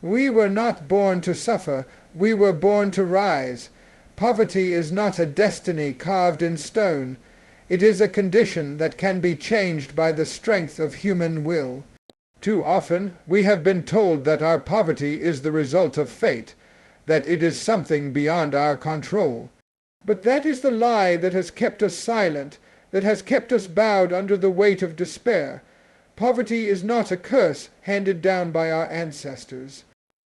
We were not born to suffer, we were born to rise. Poverty is not a destiny carved in stone. It is a condition that can be changed by the strength of human will. Too often we have been told that our poverty is the result of fate, that it is something beyond our control. But that is the lie that has kept us silent, that has kept us bowed under the weight of despair. Poverty is not a curse handed down by our ancestors.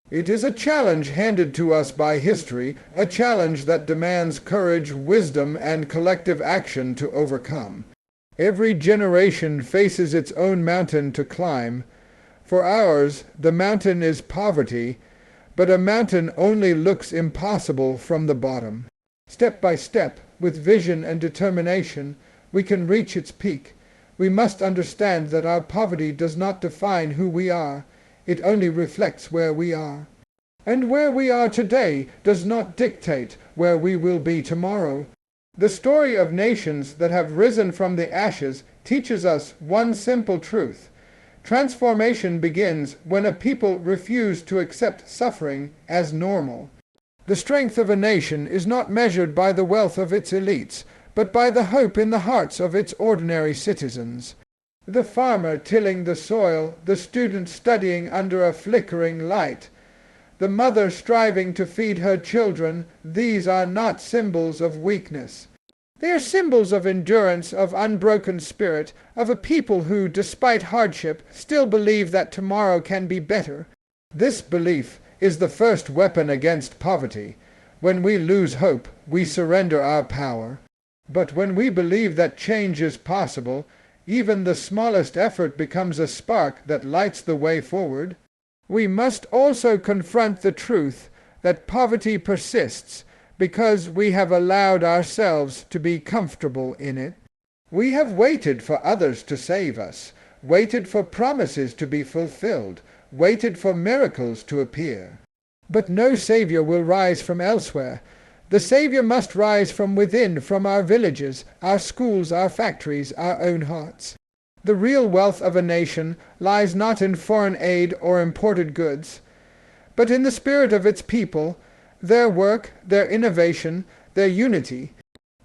It is a challenge handed to us by history, a challenge that demands courage, wisdom, and collective action to overcome. Every generation faces its own mountain to climb. For ours, the mountain is poverty, but a mountain only looks impossible from the bottom. Step by step, with vision and determination, we can reach its peak. We must understand that our poverty does not define who we are. It only reflects where we are. And where we are today does not dictate where we will be tomorrow. The story of nations that have risen from the ashes teaches us one simple truth. Transformation begins when a people refuse to accept suffering as normal. The strength of a nation is not measured by the wealth of its elites, but by the hope in the hearts of its ordinary citizens. The farmer tilling the soil, the student studying under a flickering light, the mother striving to feed her children, these are not symbols of weakness. They are symbols of endurance, of unbroken spirit, of a people who, despite hardship, still believe that tomorrow can be better. This belief is the first weapon against poverty. When we lose hope, we surrender our power. But when we believe that change is possible, even the smallest effort becomes a spark that lights the way forward. We must also confront the truth that poverty persists because we have allowed ourselves to be comfortable in it. We have waited for others to save us, waited for promises to be fulfilled, waited for miracles to appear. But no Savior will rise from elsewhere. The Savior must rise from within, from our villages, our schools, our factories, our own hearts. The real wealth of a nation lies not in foreign aid or imported goods, but in the spirit of its people, their work, their innovation, their unity.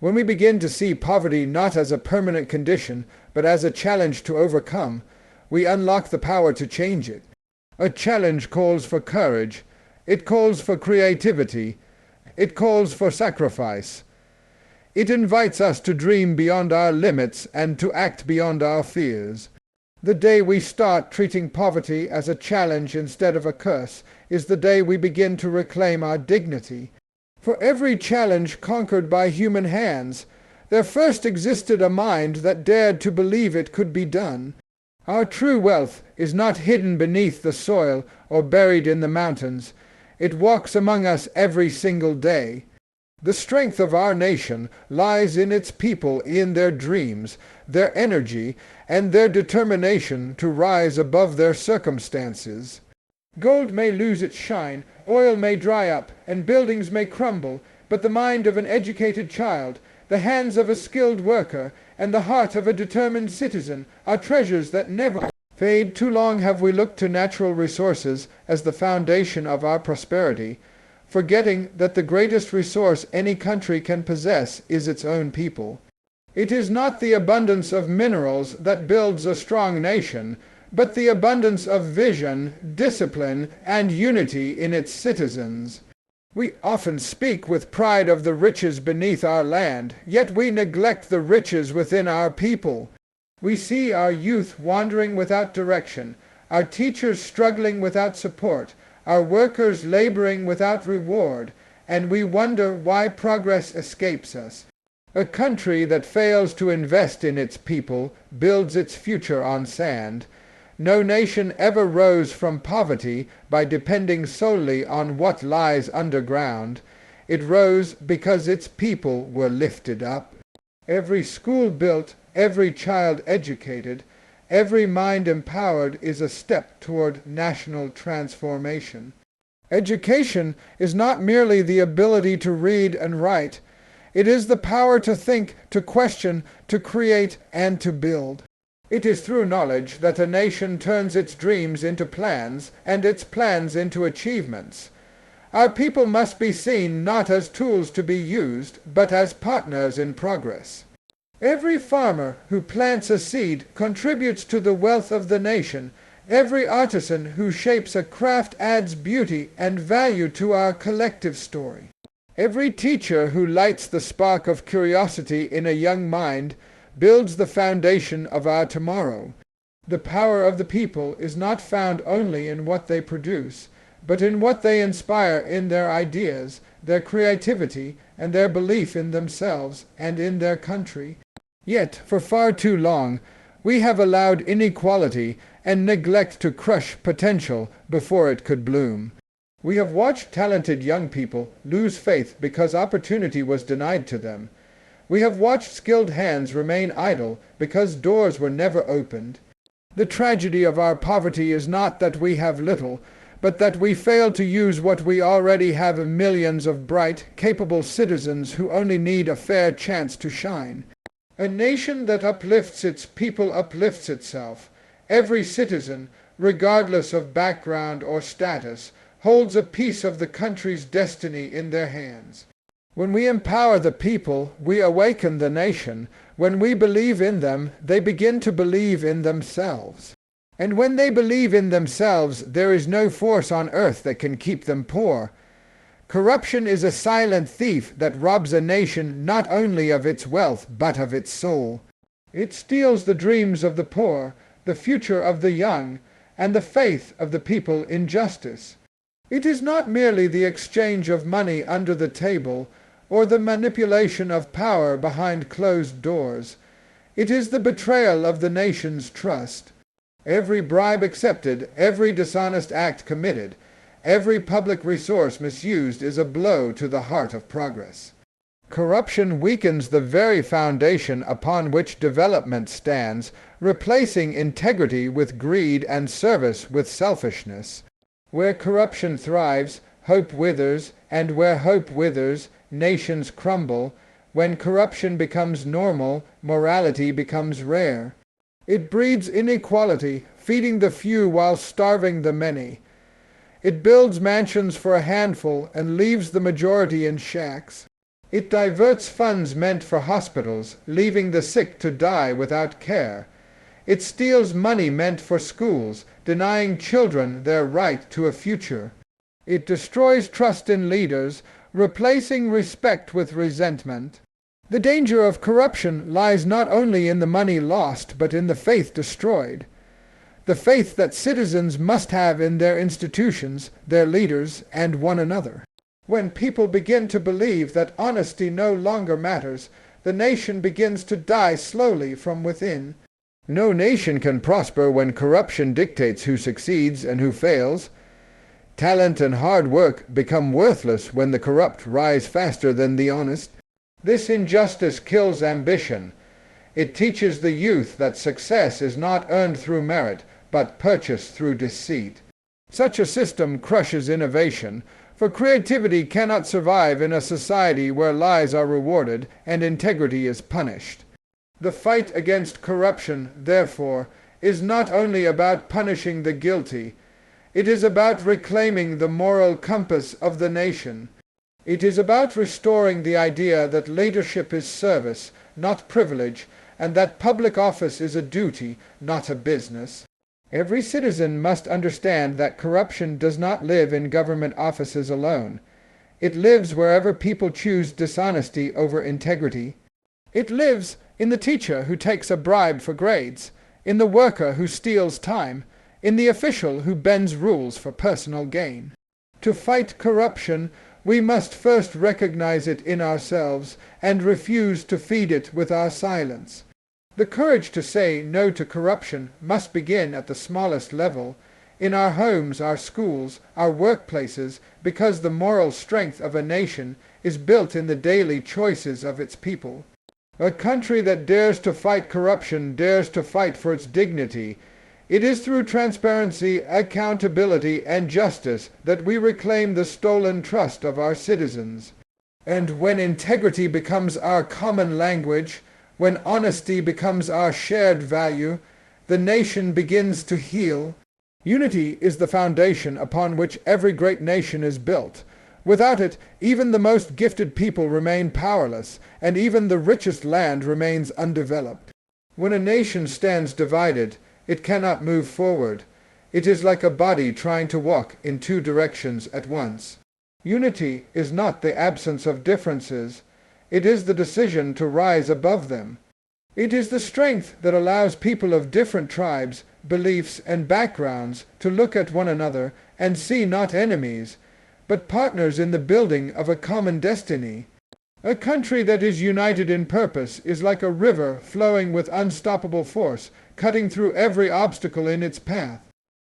When we begin to see poverty not as a permanent condition, but as a challenge to overcome, we unlock the power to change it. A challenge calls for courage. It calls for creativity. It calls for sacrifice. It invites us to dream beyond our limits and to act beyond our fears. The day we start treating poverty as a challenge instead of a curse is the day we begin to reclaim our dignity. For every challenge conquered by human hands, there first existed a mind that dared to believe it could be done. Our true wealth is not hidden beneath the soil or buried in the mountains. It walks among us every single day. The strength of our nation lies in its people, in their dreams, their energy, and their determination to rise above their circumstances. Gold may lose its shine, oil may dry up, and buildings may crumble, but the mind of an educated child, the hands of a skilled worker, and the heart of a determined citizen are treasures that never fade. Too long have we looked to natural resources as the foundation of our prosperity, forgetting that the greatest resource any country can possess is its own people. It is not the abundance of minerals that builds a strong nation, but the abundance of vision, discipline, and unity in its citizens. We often speak with pride of the riches beneath our land, yet we neglect the riches within our people. We see our youth wandering without direction, our teachers struggling without support, our workers laboring without reward, and we wonder why progress escapes us. A country that fails to invest in its people builds its future on sand. No nation ever rose from poverty by depending solely on what lies underground. It rose because its people were lifted up. Every school built, every child educated, every mind empowered is a step toward national transformation. Education is not merely the ability to read and write. It is the power to think, to question, to create, and to build. It is through knowledge that a nation turns its dreams into plans and its plans into achievements. Our people must be seen not as tools to be used, but as partners in progress. Every farmer who plants a seed contributes to the wealth of the nation. Every artisan who shapes a craft adds beauty and value to our collective story. Every teacher who lights the spark of curiosity in a young mind builds the foundation of our tomorrow. The power of the people is not found only in what they produce, but in what they inspire in their ideas, their creativity, and their belief in themselves and in their country. Yet, for far too long, we have allowed inequality and neglect to crush potential before it could bloom. We have watched talented young people lose faith because opportunity was denied to them. We have watched skilled hands remain idle because doors were never opened. The tragedy of our poverty is not that we have little, but that we fail to use what we already have of millions of bright, capable citizens who only need a fair chance to shine. A nation that uplifts its people uplifts itself. Every citizen, regardless of background or status, holds a piece of the country's destiny in their hands. When we empower the people, we awaken the nation. When we believe in them, they begin to believe in themselves. And when they believe in themselves, there is no force on earth that can keep them poor. Corruption is a silent thief that robs a nation not only of its wealth, but of its soul. It steals the dreams of the poor, the future of the young, and the faith of the people in justice. It is not merely the exchange of money under the table, or the manipulation of power behind closed doors. It is the betrayal of the nation's trust. Every bribe accepted, every dishonest act committed, every public resource misused is a blow to the heart of progress. Corruption weakens the very foundation upon which development stands, replacing integrity with greed and service with selfishness. Where corruption thrives, hope withers, and where hope withers, nations crumble. When corruption becomes normal, morality becomes rare. It breeds inequality, feeding the few while starving the many. It builds mansions for a handful and leaves the majority in shacks. It diverts funds meant for hospitals, leaving the sick to die without care. It steals money meant for schools, denying children their right to a future. It destroys trust in leaders, replacing respect with resentment. The danger of corruption lies not only in the money lost, but in the faith destroyed. The faith that citizens must have in their institutions, their leaders, and one another. When people begin to believe that honesty no longer matters, the nation begins to die slowly from within. No nation can prosper when corruption dictates who succeeds and who fails. Talent and hard work become worthless when the corrupt rise faster than the honest. This injustice kills ambition. It teaches the youth that success is not earned through merit, but purchased through deceit. Such a system crushes innovation, for creativity cannot survive in a society where lies are rewarded and integrity is punished. The fight against corruption, therefore, is not only about punishing the guilty. It is about reclaiming the moral compass of the nation. It is about restoring the idea that leadership is service, not privilege, and that public office is a duty, not a business. Every citizen must understand that corruption does not live in government offices alone. It lives wherever people choose dishonesty over integrity. It lives in the teacher who takes a bribe for grades, in the worker who steals time, in the official who bends rules for personal gain. To fight corruption, we must first recognize it in ourselves and refuse to feed it with our silence. The courage to say no to corruption must begin at the smallest level, in our homes, our schools, our workplaces, because the moral strength of a nation is built in the daily choices of its people. A country that dares to fight corruption dares to fight for its dignity. It is through transparency, accountability, and justice that we reclaim the stolen trust of our citizens. And when integrity becomes our common language, when honesty becomes our shared value, the nation begins to heal. Unity is the foundation upon which every great nation is built. Without it, even the most gifted people remain powerless, and even the richest land remains undeveloped. When a nation stands divided, it cannot move forward. It is like a body trying to walk in two directions at once. Unity is not the absence of differences. It is the decision to rise above them. It is the strength that allows people of different tribes, beliefs, and backgrounds to look at one another and see not enemies, but partners in the building of a common destiny. A country that is united in purpose is like a river flowing with unstoppable force, cutting through every obstacle in its path.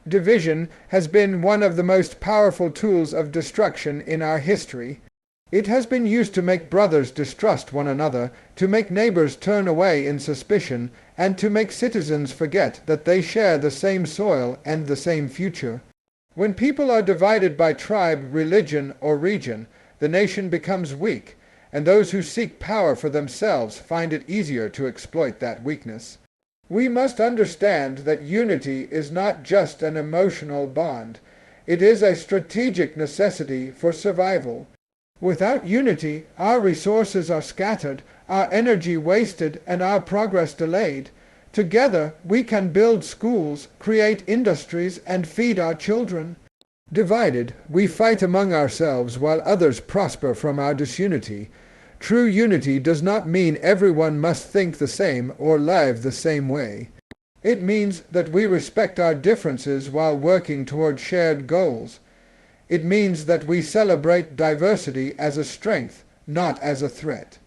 Division has been one of the most powerful tools of destruction in our history. It has been used to make brothers distrust one another, to make neighbors turn away in suspicion, and to make citizens forget that they share the same soil and the same future. When people are divided by tribe, religion, or region, the nation becomes weak, and those who seek power for themselves find it easier to exploit that weakness. We must understand that unity is not just an emotional bond. It is a strategic necessity for survival. Without unity, our resources are scattered, our energy wasted, and our progress delayed. Together, we can build schools, create industries, and feed our children. Divided, we fight among ourselves while others prosper from our disunity. True unity does not mean everyone must think the same or live the same way. It means that we respect our differences while working toward shared goals. It means that we celebrate diversity as a strength, not as a threat.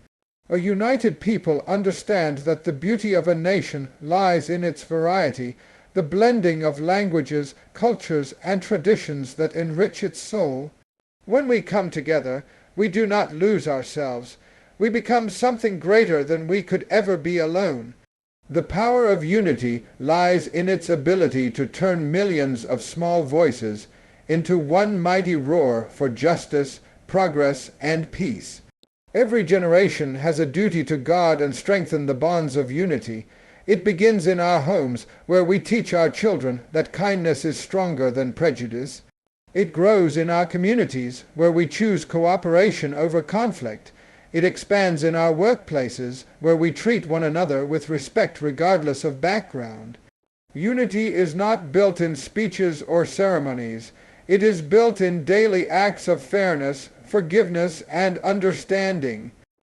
A united people understand that the beauty of a nation lies in its variety, the blending of languages, cultures, and traditions that enrich its soul. When we come together, we do not lose ourselves. We become something greater than we could ever be alone. The power of unity lies in its ability to turn millions of small voices into one mighty roar for justice, progress, and peace. Every generation has a duty to guard and strengthen the bonds of unity. It begins in our homes, where we teach our children that kindness is stronger than prejudice. It grows in our communities, where we choose cooperation over conflict. It expands in our workplaces, where we treat one another with respect regardless of background. Unity is not built in speeches or ceremonies. It is built in daily acts of fairness, forgiveness, and understanding.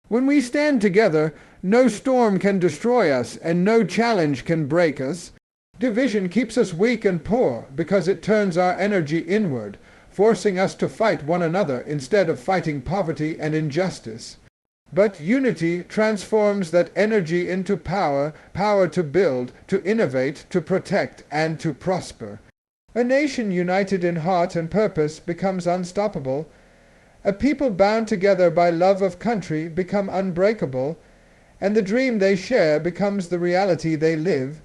When we stand together, no storm can destroy us, and no challenge can break us. Division keeps us weak and poor because it turns our energy inward, forcing us to fight one another instead of fighting poverty and injustice. But unity transforms that energy into power, power to build, to innovate, to protect, and to prosper. A nation united in heart and purpose becomes unstoppable. A people bound together by love of country become unbreakable, and the dream they share becomes the reality they live.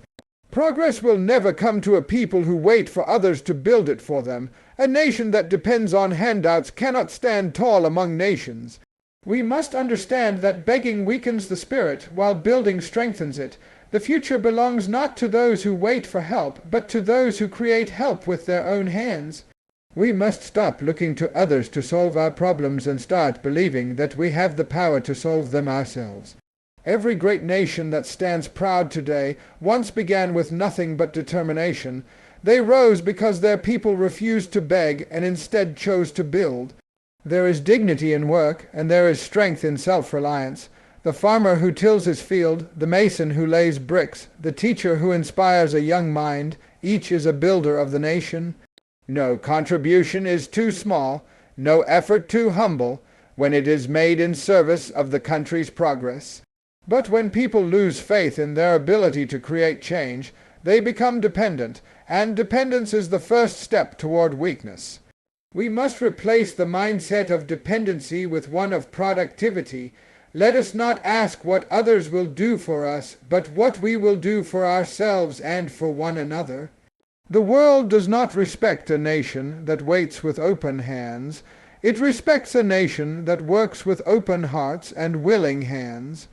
Progress will never come to a people who wait for others to build it for them. A nation that depends on handouts cannot stand tall among nations. We must understand that begging weakens the spirit, while building strengthens it. The future belongs not to those who wait for help, but to those who create help with their own hands. We must stop looking to others to solve our problems and start believing that we have the power to solve them ourselves. Every great nation that stands proud today once began with nothing but determination. They rose because their people refused to beg and instead chose to build. There is dignity in work, and there is strength in self-reliance. The farmer who tills his field, the mason who lays bricks, the teacher who inspires a young mind, each is a builder of the nation. No contribution is too small, no effort too humble, when it is made in service of the country's progress. But when people lose faith in their ability to create change, they become dependent, and dependence is the first step toward weakness. We must replace the mindset of dependency with one of productivity. Let us not ask what others will do for us, but what we will do for ourselves and for one another. The world does not respect a nation that waits with open hands. It respects a nation that works with open hearts and willing hands.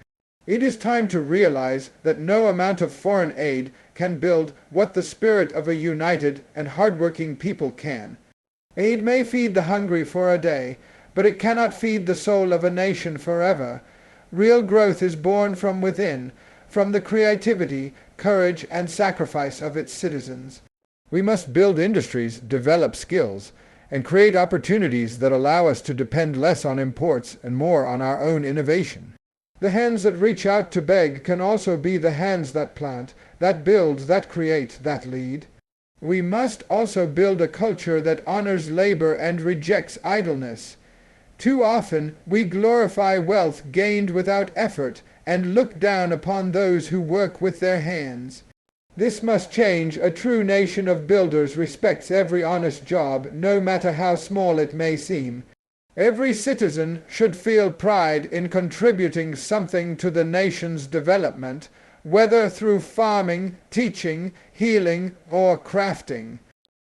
It is time to realize that no amount of foreign aid can build what the spirit of a united and hardworking people can. Aid may feed the hungry for a day, but it cannot feed the soul of a nation forever. Real growth is born from within, from the creativity, courage, and sacrifice of its citizens. We must build industries, develop skills, and create opportunities that allow us to depend less on imports and more on our own innovation. The hands that reach out to beg can also be the hands that plant, that build, that create, that lead. We must also build a culture that honors labor and rejects idleness. Too often we glorify wealth gained without effort and look down upon those who work with their hands. This must change. A true nation of builders respects every honest job, no matter how small it may seem. Every citizen should feel pride in contributing something to the nation's development, whether through farming, teaching, healing, or crafting.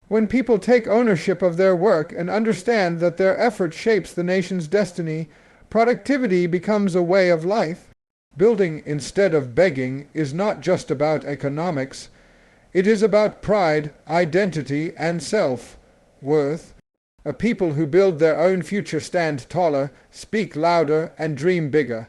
When people take ownership of their work and understand that their effort shapes the nation's destiny, productivity becomes a way of life. Building instead of begging is not just about economics. It is about pride, identity, and self-worth. A people who build their own future stand taller, speak louder, and dream bigger.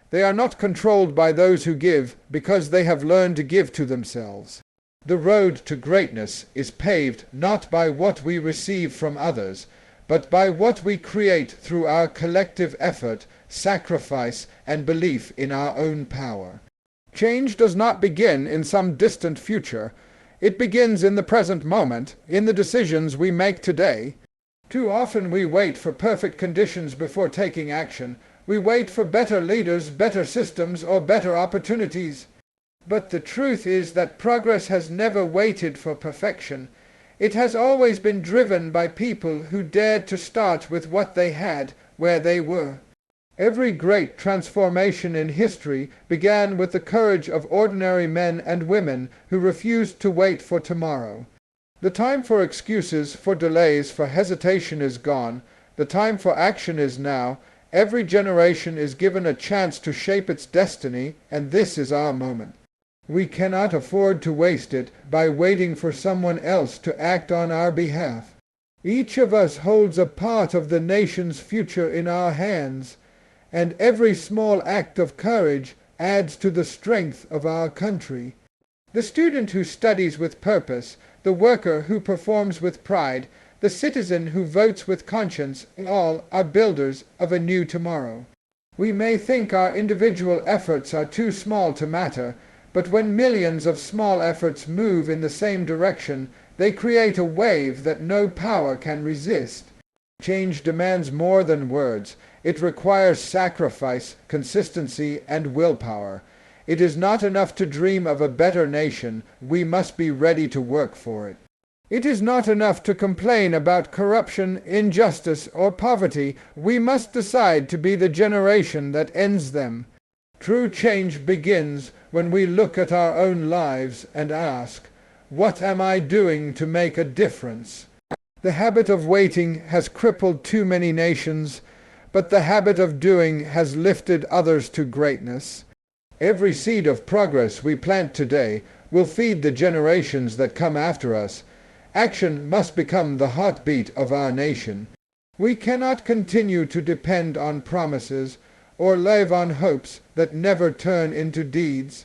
They are not controlled by those who give because they have learned to give to themselves. The road to greatness is paved not by what we receive from others, but by what we create through our collective effort, sacrifice, and belief in our own power. Change does not begin in some distant future. It begins in the present moment, in the decisions we make today. Too often we wait for perfect conditions before taking action. We wait for better leaders, better systems, or better opportunities. But the truth is that progress has never waited for perfection. It has always been driven by people who dared to start with what they had, where they were. Every great transformation in history began with the courage of ordinary men and women who refused to wait for tomorrow. The time for excuses, for delays, for hesitation is gone. The time for action is now. Every generation is given a chance to shape its destiny, and this is our moment. We cannot afford to waste it by waiting for someone else to act on our behalf. Each of us holds a part of the nation's future in our hands, and every small act of courage adds to the strength of our country. The student who studies with purpose, the worker who performs with pride, the citizen who votes with conscience, all are builders of a new tomorrow. We may think our individual efforts are too small to matter, but when millions of small efforts move in the same direction, they create a wave that no power can resist. Change demands more than words. It requires sacrifice, consistency, and willpower. It is not enough to dream of a better nation. We must be ready to work for it. It is not enough to complain about corruption, injustice, or poverty. We must decide to be the generation that ends them. True change begins when we look at our own lives and ask, what am I doing to make a difference? The habit of waiting has crippled too many nations, but the habit of doing has lifted others to greatness. Every seed of progress we plant today will feed the generations that come after us. Action must become the heartbeat of our nation. We cannot continue to depend on promises or live on hopes that never turn into deeds.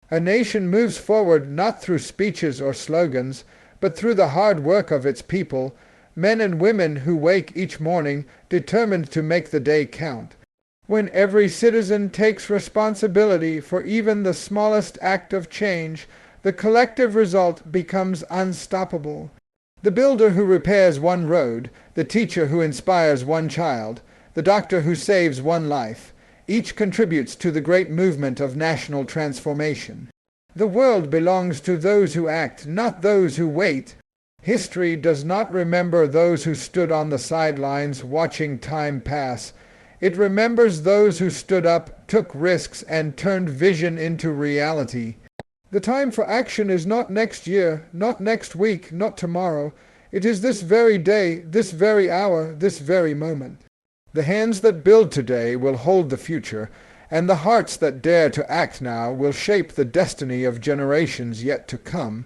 A nation moves forward not through speeches or slogans, but through the hard work of its people, men and women who wake each morning determined to make the day count. When every citizen takes responsibility for even the smallest act of change, the collective result becomes unstoppable. The builder who repairs one road, the teacher who inspires one child, the doctor who saves one life, each contributes to the great movement of national transformation. The world belongs to those who act, not those who wait. History does not remember those who stood on the sidelines watching time pass. It remembers those who stood up, took risks, and turned vision into reality. The time for action is not next year, not next week, not tomorrow. It is this very day, this very hour, this very moment. The hands that build today will hold the future, And the hearts that dare to act now will shape the destiny of generations yet to come.